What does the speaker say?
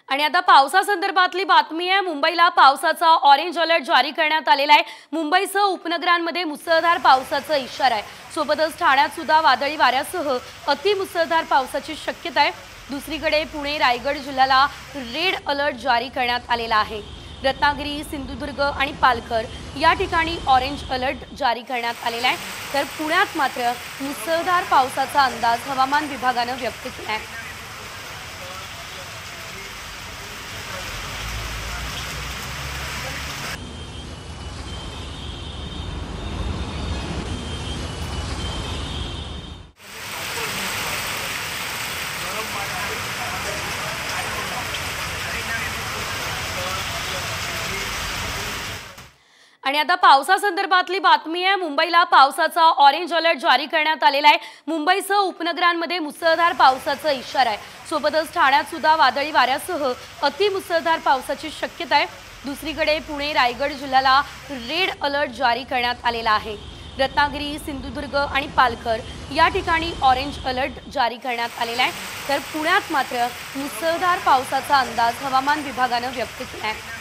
आणि आता पावसासंदर्भातली बातमी आहे। मुंबईला पावसाचा ऑरेंज अलर्ट जारी करण्यात आलेला आहे। मुंबईसह उपनगरांमध्ये मुसळधार पावसाचा इशारा आहे। सोबतच ठाण्यात सुद्धा वादळी वाऱ्यासह अतिमुसळधार पावसाची शक्यता आहे। दुसरीकडे पुणे रायगड जिल्ह्याला रेड अलर्ट जारी करण्यात आलेला आहे। रत्नागिरी, सिंधुदुर्ग आणि पालघर या ठिकाणी ऑरेंज अलर्ट जारी करण्यात आलेला आहे। तर पुण्यात मात्र मुसळधार पावसाचा अंदाज हवामान विभागाने व्यक्त केला आहे। आणि आता पावसासंदर्भातली बातमी आहे। मुंबईला पावसाचा ऑरेंज अलर्ट जारी करण्यात आलेला आहे। मुंबईसह उपनगरांमध्ये मुसळधार पावसाचा इशारा आहे। सोबतच ठाण्यात सुद्धा वादळी वाऱ्यासह अतिमुसळधार पावसाची शक्यता आहे। दुसरीकडे पुणे रायगड जिल्ह्याला रेड अलर्ट जारी करण्यात आलेला आहे। रत्नागिरी, सिंधुदुर्ग आणि पालघर या ठिकाणी ऑरेंज अलर्ट जारी करण्यात आलेला आहे। तर पुण्यात मात्र मुसळधार पावसाचा अंदाज हवामान विभागाने व्यक्त केला आहे।